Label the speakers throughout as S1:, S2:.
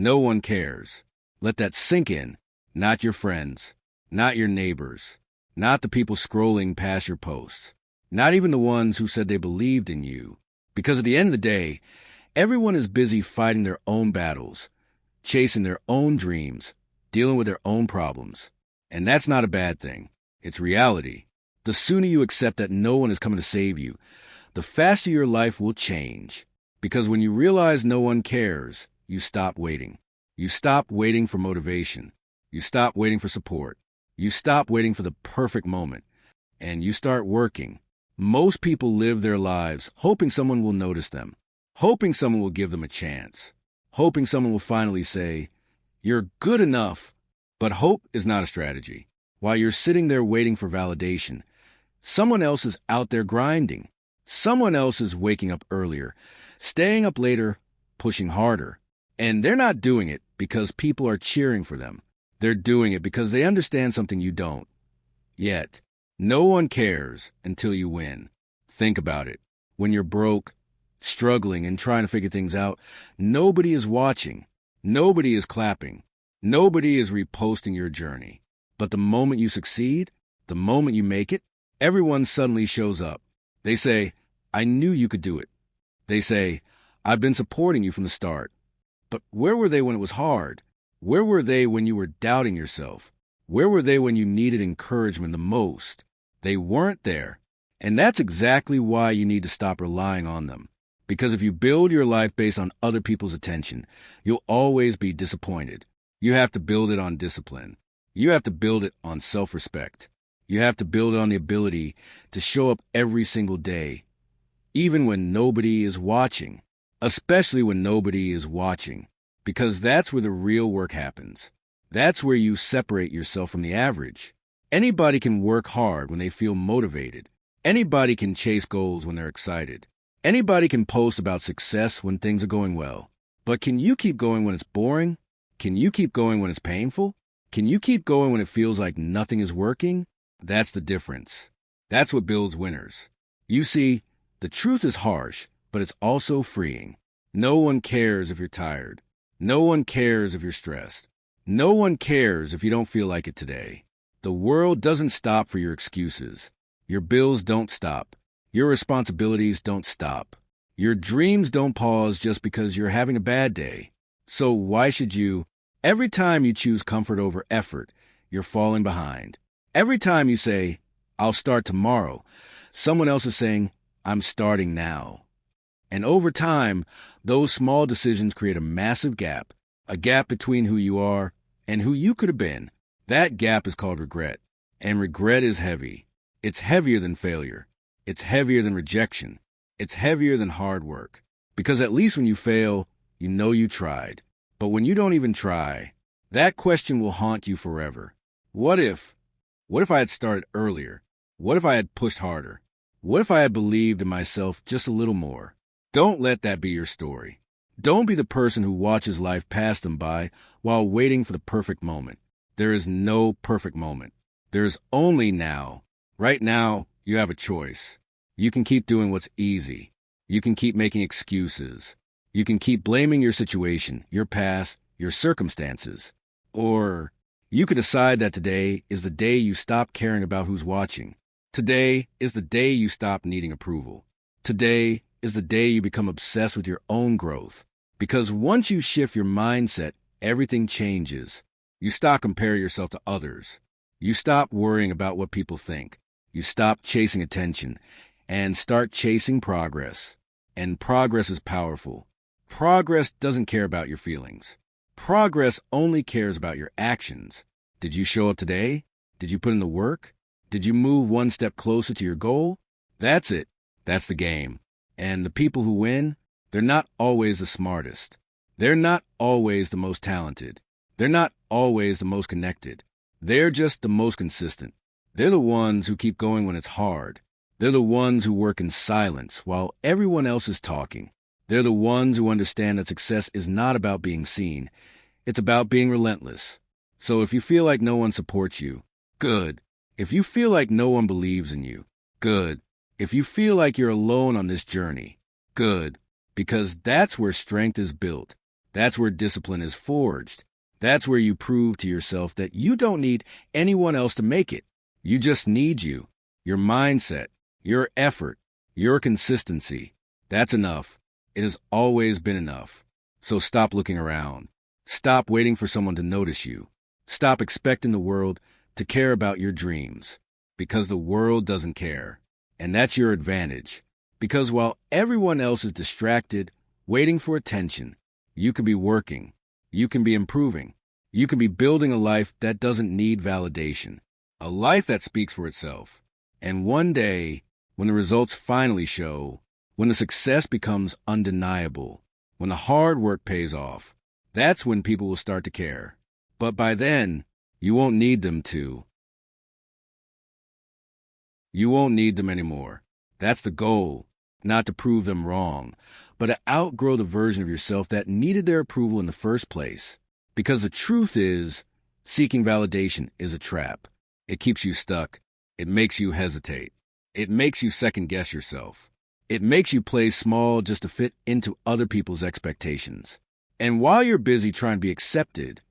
S1: No one cares. Let that sink in. Not your friends, not your neighbors, not the people scrolling past your posts, not even the ones who said they believed in you. Because at the end of the day, everyone is busy fighting their own battles, chasing their own dreams, dealing with their own problems. And that's not a bad thing. It's reality. The sooner you accept that no one is coming to save you, the faster your life will change. Because when you realize no one cares, you stop waiting. You stop waiting for motivation. You stop waiting for support. You stop waiting for the perfect moment. And you start working. Most people live their lives hoping someone will notice them, hoping someone will give them a chance, hoping someone will finally say, "You're good enough." But hope is not a strategy. While you're sitting there waiting for validation, someone else is out there grinding. Someone else is waking up earlier, staying up later, pushing harder. And they're not doing it because people are cheering for them. They're doing it because they understand something you don't. Yet, no one cares until you win. Think about it. When you're broke, struggling, and trying to figure things out, nobody is watching. Nobody is clapping. Nobody is reposting your journey. But the moment you succeed, the moment you make it, everyone suddenly shows up. They say, "I knew you could do it." They say, "I've been supporting you from the start." But where were they when it was hard? Where were they when you were doubting yourself? Where were they when you needed encouragement the most? They weren't there. And that's exactly why you need to stop relying on them. Because if you build your life based on other people's attention, you'll always be disappointed. You have to build it on discipline. You have to build it on self-respect. You have to build it on the ability to show up every single day, even when nobody is watching, especially when nobody is watching. Because that's where the real work happens. That's where you separate yourself from the average. Anybody can work hard when they feel motivated. Anybody can chase goals when they're excited. Anybody can post about success when things are going well. But can you keep going when it's boring? Can you keep going when it's painful? Can you keep going when it feels like nothing is working? That's the difference. That's what builds winners. You see, the truth is harsh, but it's also freeing. No one cares if you're tired. No one cares if you're stressed. No one cares if you don't feel like it today. The world doesn't stop for your excuses. Your bills don't stop. Your responsibilities don't stop. Your dreams don't pause just because you're having a bad day. So why should you? Every time you choose comfort over effort, you're falling behind. Every time you say, "I'll start tomorrow," someone else is saying, "I'm starting now." And over time, those small decisions create a massive gap, a gap between who you are and who you could have been. That gap is called regret. And regret is heavy. It's heavier than failure. It's heavier than rejection. It's heavier than hard work. Because at least when you fail, you know you tried. But when you don't even try, that question will haunt you forever. What if? What if I had started earlier? What if I had pushed harder? What if I had believed in myself just a little more? Don't let that be your story. Don't be the person who watches life pass them by while waiting for the perfect moment. There is no perfect moment. There is only now. Right now, you have a choice. You can keep doing what's easy. You can keep making excuses. You can keep blaming your situation, your past, your circumstances. Or you could decide that today is the day you stop caring about who's watching. Today is the day you stop needing approval. Today is the day you become obsessed with your own growth. Because once you shift your mindset, everything changes. You stop comparing yourself to others. You stop worrying about what people think. You stop chasing attention and start chasing progress. And progress is powerful. Progress doesn't care about your feelings. Progress only cares about your actions. Did you show up today? Did you put in the work? Did you move one step closer to your goal? That's it. That's the game. And the people who win, they're not always the smartest. They're not always the most talented. They're not always the most connected. They're just the most consistent. They're the ones who keep going when it's hard. They're the ones who work in silence while everyone else is talking. They're the ones who understand that success is not about being seen. It's about being relentless. So if you feel like no one supports you, good. If you feel like no one believes in you, good. If you feel like you're alone on this journey, good. Because that's where strength is built. That's where discipline is forged. That's where you prove to yourself that you don't need anyone else to make it. You just need you, your mindset, your effort, your consistency. That's enough. It has always been enough. So stop looking around. Stop waiting for someone to notice you. Stop expecting the world to care about your dreams, because the world doesn't care. And that's your advantage. Because while everyone else is distracted, waiting for attention, you could be working. You can be improving. You can be building a life that doesn't need validation. A life that speaks for itself. And one day, when the results finally show, when the success becomes undeniable, when the hard work pays off, that's when people will start to care. But by then, you won't need them to. You won't need them anymore. That's the goal, not to prove them wrong, but to outgrow the version of yourself that needed their approval in the first place. Because the truth is, seeking validation is a trap. It keeps you stuck. It makes you hesitate. It makes you second-guess yourself. It makes you play small just to fit into other people's expectations. And while you're busy trying to be accepted,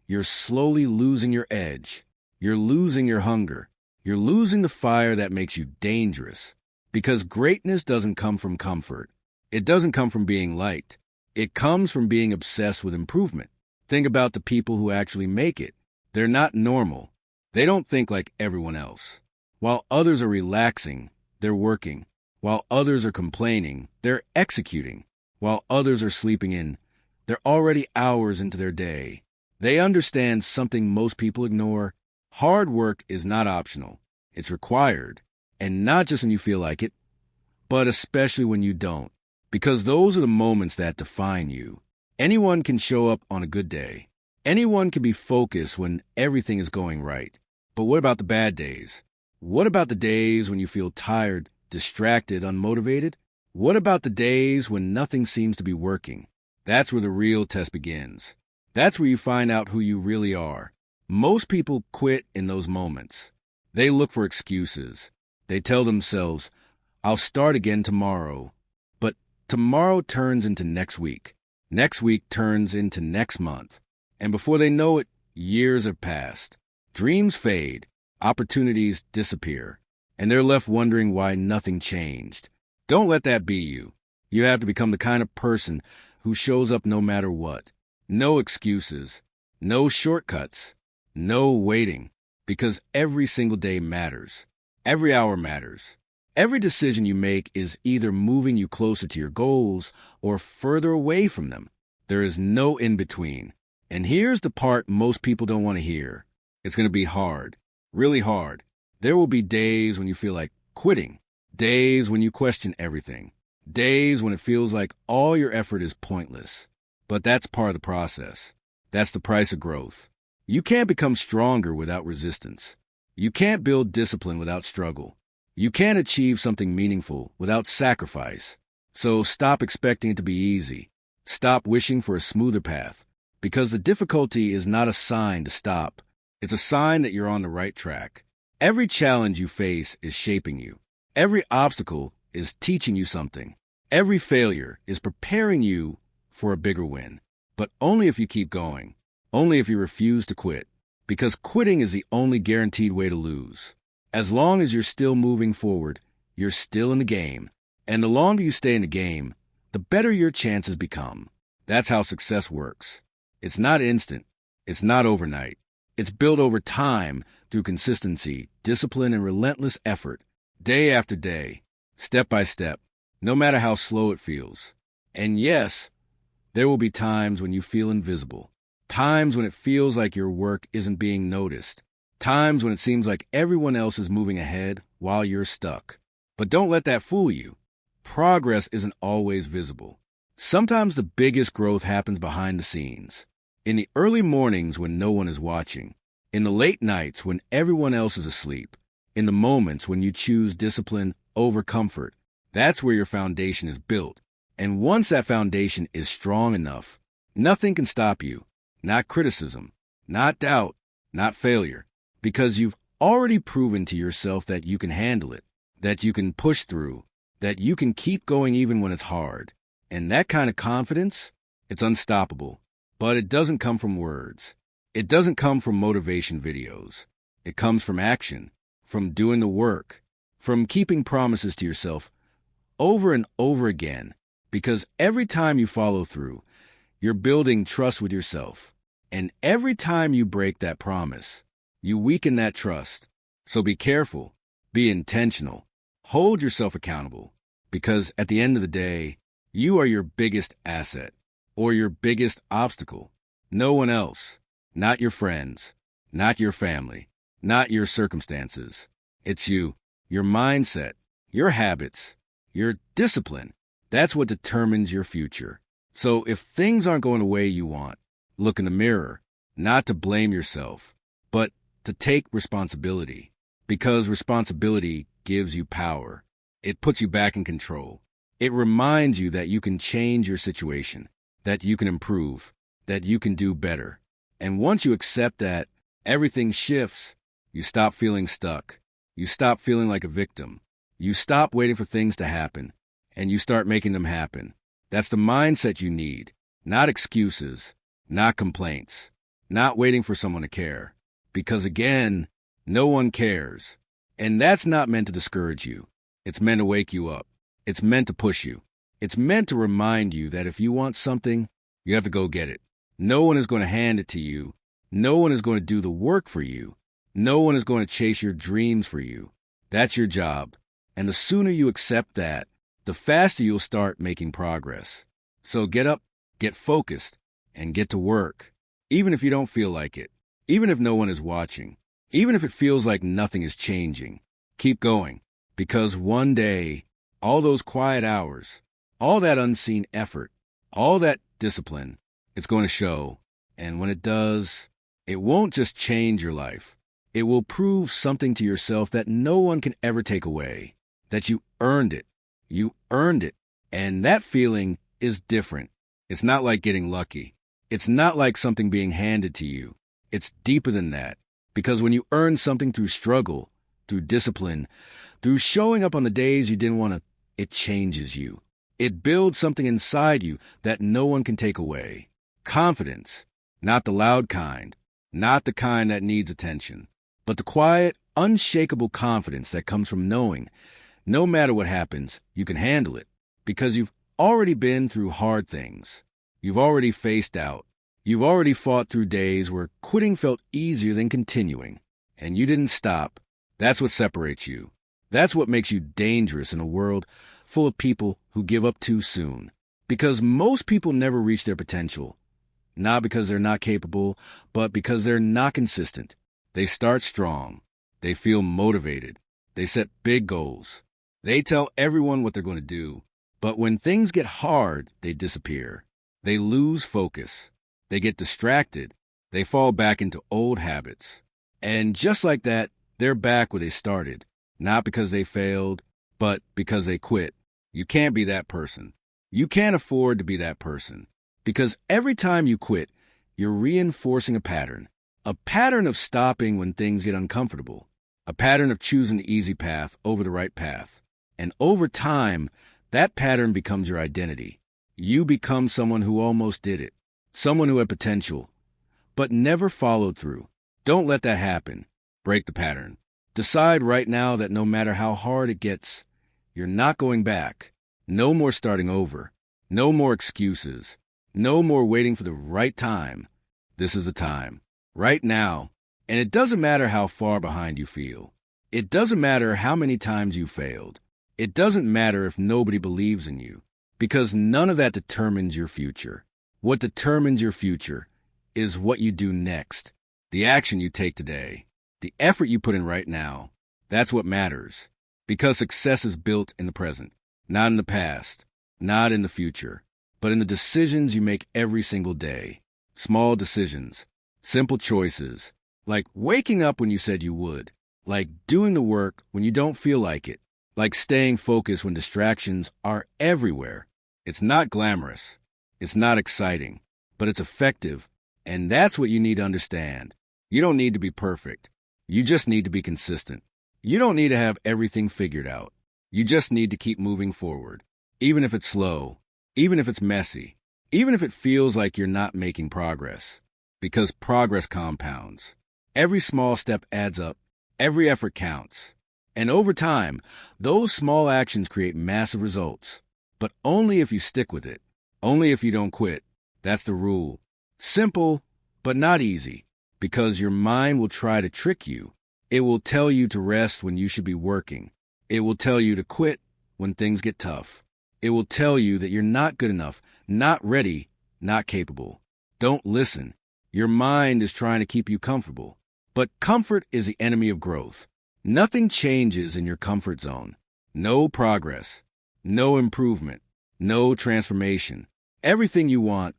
S1: you're slowly losing your edge. You're losing your hunger. You're losing the fire that makes you dangerous. Because greatness doesn't come from comfort. It doesn't come from being liked. It comes from being obsessed with improvement. Think about the people who actually make it. They're not normal. They don't think like everyone else. While others are relaxing, they're working. While others are complaining, they're executing. While others are sleeping in, they're already hours into their day. They understand something most people ignore. Hard work is not optional. It's required. And not just when you feel like it, but especially when you don't. Because those are the moments that define you. Anyone can show up on a good day. Anyone can be focused when everything is going right. But what about the bad days? What about the days when you feel tired, distracted, unmotivated? What about the days when nothing seems to be working? That's where the real test begins. That's where you find out who you really are. Most people quit in those moments. They look for excuses. They tell themselves, I'll start again tomorrow. But tomorrow turns into next week. Next week turns into next month. And before they know it, years have passed. Dreams fade. Opportunities disappear. And they're left wondering why nothing changed. Don't let that be you. You have to become the kind of person who shows up no matter what. No excuses. No shortcuts. No waiting. Because every single day matters. Every hour matters. Every decision you make is either moving you closer to your goals or further away from them. There is no in-between. And here's the part most people don't want to hear. It's going to be hard. Really hard. There will be days when you feel like quitting. Days when you question everything. Days when it feels like all your effort is pointless. But that's part of the process. That's the price of growth. You can't become stronger without resistance. You can't build discipline without struggle. You can't achieve something meaningful without sacrifice. So stop expecting it to be easy. Stop wishing for a smoother path. Because the difficulty is not a sign to stop. It's a sign that you're on the right track. Every challenge you face is shaping you. Every obstacle is teaching you something. Every failure is preparing you for a bigger win. But only if you keep going. Only if you refuse to quit. Because quitting is the only guaranteed way to lose. As long as you're still moving forward, you're still in the game. And the longer you stay in the game, the better your chances become. That's how success works. It's not instant. It's not overnight. It's built over time through consistency, discipline, and relentless effort. Day after day, step by step, no matter how slow it feels. And yes, there will be times when you feel invisible. Times when it feels like your work isn't being noticed. Times when it seems like everyone else is moving ahead while you're stuck. But don't let that fool you. Progress isn't always visible. Sometimes the biggest growth happens behind the scenes. In the early mornings when no one is watching. In the late nights when everyone else is asleep. In the moments when you choose discipline over comfort. That's where your foundation is built. And once that foundation is strong enough, nothing can stop you. Not criticism, not doubt, not failure. Because you've already proven to yourself that you can handle it, that you can push through, that you can keep going even when it's hard. And that kind of confidence, It's unstoppable. But it doesn't come from words. It doesn't come from motivation videos. It comes from action, from doing the work, from keeping promises to yourself over and over again. Because every time you follow through, you're building trust with yourself. And every time you break that promise, you weaken that trust. So be careful. Be intentional. Hold yourself accountable. Because at the end of the day, you are your biggest asset or your biggest obstacle. No one else. Not your friends. Not your family. Not your circumstances. It's you. Your mindset. Your habits. Your discipline. That's what determines your future. So if things aren't going the way you want, look in the mirror, not to blame yourself, but to take responsibility. Because responsibility gives you power. It puts you back in control. It reminds you that you can change your situation, that you can improve, that you can do better. And once you accept that, everything shifts. You stop feeling stuck. You stop feeling like a victim. You stop waiting for things to happen, and you start making them happen. That's the mindset you need, not excuses, not complaints, not waiting for someone to care. Because again, no one cares. And that's not meant to discourage you. It's meant to wake you up. It's meant to push you. It's meant to remind you that if you want something, you have to go get it. No one is going to hand it to you. No one is going to do the work for you. No one is going to chase your dreams for you. That's your job. And the sooner you accept that, the faster you'll start making progress. So get up, get focused, and get to work. Even if you don't feel like it. Even if no one is watching. Even if it feels like nothing is changing. Keep going. Because one day, all those quiet hours, all that unseen effort, all that discipline, it's going to show. And when it does, it won't just change your life. It will prove something to yourself that no one can ever take away. That you earned it. You earned it. And that feeling is different. It's not like getting lucky. It's not like something being handed to you. It's deeper than that. Because when you earn something through struggle, through discipline, through showing up on the days you didn't want to, it changes you. It builds something inside you that no one can take away. Confidence. Not the loud kind. Not the kind that needs attention. But the quiet, unshakable confidence that comes from knowing, no matter what happens, you can handle it. Because you've already been through hard things. You've already faced doubt. You've already fought through days where quitting felt easier than continuing. And you didn't stop. That's what separates you. That's what makes you dangerous in a world full of people who give up too soon. Because most people never reach their potential. Not because they're not capable, but because they're not consistent. They start strong. They feel motivated. They set big goals. They tell everyone what they're going to do. But when things get hard, they disappear. They lose focus. They get distracted. They fall back into old habits. And just like that, they're back where they started. Not because they failed, but because they quit. You can't be that person. You can't afford to be that person. Because every time you quit, you're reinforcing a pattern. A pattern of stopping when things get uncomfortable. A pattern of choosing the easy path over the right path. And over time, that pattern becomes your identity. You become someone who almost did it. Someone who had potential, but never followed through. Don't let that happen. Break the pattern. Decide right now that no matter how hard it gets, you're not going back. No more starting over. No more excuses. No more waiting for the right time. This is the time. Right now. And it doesn't matter how far behind you feel. It doesn't matter how many times you failed. It doesn't matter if nobody believes in you. Because none of that determines your future. What determines your future is what you do next. The action you take today. The effort you put in right now. That's what matters. Because success is built in the present. Not in the past. Not in the future. But in the decisions you make every single day. Small decisions. Simple choices. Like waking up when you said you would. Like doing the work when you don't feel like it. Like staying focused when distractions are everywhere. It's not glamorous. It's not exciting. But it's effective. And that's what you need to understand. You don't need to be perfect. You just need to be consistent. You don't need to have everything figured out. You just need to keep moving forward. Even if it's slow. Even if it's messy. even if it feels like you're not making progress, because progress compounds. Every small step adds up, every effort counts. And over time, those small actions create massive results. But only if you stick with it. Only if you don't quit. That's the rule. Simple, but not easy, because your mind will try to trick you. It will tell you to rest when you should be working. It will tell you to quit when things get tough. It will tell you that you're not good enough, not ready, not capable. Don't listen. Your mind is trying to keep you comfortable. But comfort is the enemy of growth. Nothing changes in your comfort zone. No progress. No improvement. No transformation. Everything you want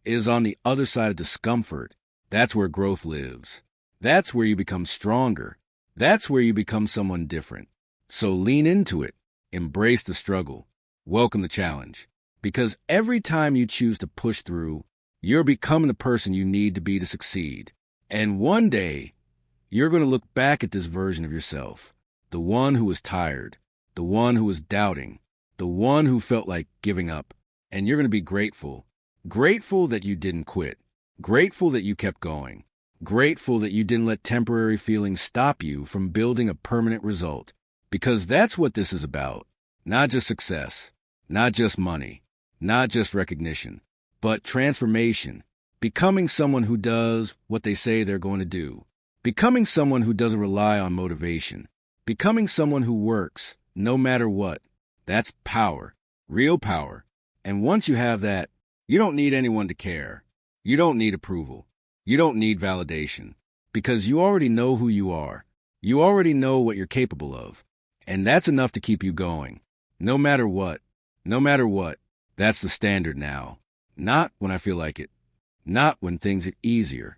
S1: is on the other side of discomfort. That's where growth lives. That's where you become stronger. That's where you become someone different. So lean into it. Embrace the struggle. Welcome the challenge. Because every time you choose to push through, you're becoming the person you need to be to succeed. And one day, you're going to look back at this version of yourself, the one who was tired, the one who was doubting, the one who felt like giving up, and you're going to be grateful. Grateful that you didn't quit. Grateful that you kept going. Grateful that you didn't let temporary feelings stop you from building a permanent result. Because that's what this is about. Not just success, not just money, not just recognition, but transformation. Becoming someone who does what they say they're going to do. Becoming someone who doesn't rely on motivation. Becoming someone who works, no matter what. That's power. Real power. And once you have that, you don't need anyone to care. You don't need approval. You don't need validation. Because you already know who you are. You already know what you're capable of. And that's enough to keep you going. No matter what. No matter what. That's the standard now. Not when I feel like it. Not when things are easier.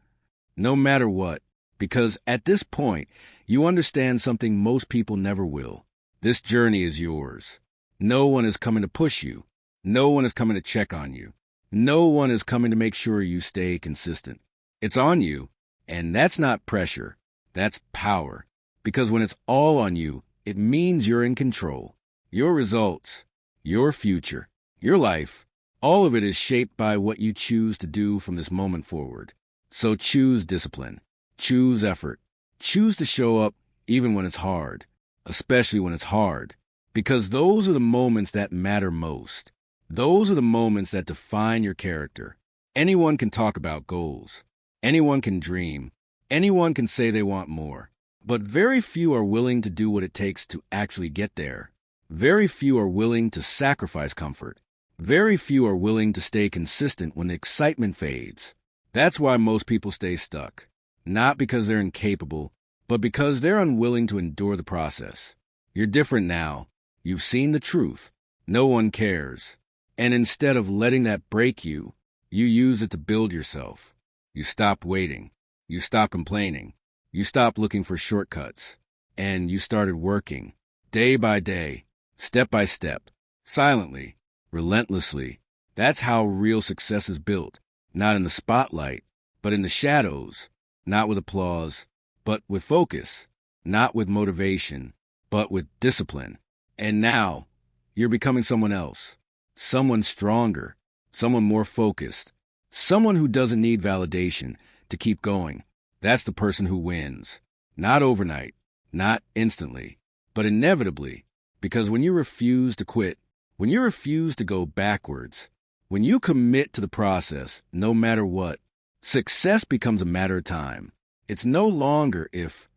S1: No matter what. Because at this point, you understand something most people never will. This journey is yours. No one is coming to push you. No one is coming to check on you. No one is coming to make sure you stay consistent. It's on you, and that's not pressure. That's power. Because when it's all on you, it means you're in control. Your results, your future, your life, all of it is shaped by what you choose to do from this moment forward. So choose discipline. Choose effort. Choose to show up even when it's hard, especially when it's hard, because those are the moments that matter most. Those are the moments that define your character. Anyone can talk about goals. Anyone can dream. Anyone can say they want more. But very few are willing to do what it takes to actually get there. Very few are willing to sacrifice comfort. Very few are willing to stay consistent when the excitement fades. That's why most people stay stuck. Not because they're incapable, but because they're unwilling to endure the process. You're different now. You've seen the truth. No one cares. And instead of letting that break you, you use it to build yourself. You stopped waiting. You stopped complaining. You stopped looking for shortcuts. And you started working, day by day, step by step, silently, relentlessly. That's how real success is built. Not in the spotlight, but in the shadows. Not with applause, but with focus. Not with motivation, but with discipline. And now, you're becoming someone else. Someone stronger. Someone more focused. Someone who doesn't need validation to keep going. That's the person who wins. Not overnight. Not instantly. But inevitably. Because when you refuse to quit, when you refuse to go backwards, when you commit to the process, no matter what, success becomes a matter of time. It's no longer if,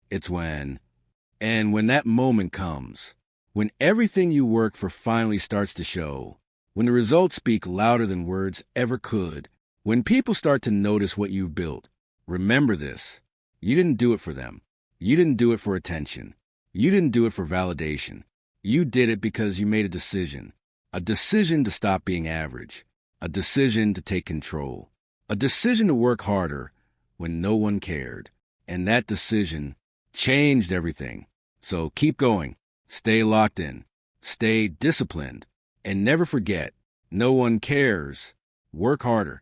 S1: it's when. And when that moment comes, when everything you work for finally starts to show, when the results speak louder than words ever could, when people start to notice what you've built, remember this. You didn't do it for them. You didn't do it for attention. You didn't do it for validation. You did it because you made a decision to stop being average, a decision to take control. A decision to work harder when no one cared. And that decision changed everything. So keep going. Stay locked in. Stay disciplined. And never forget, no one cares. Work harder.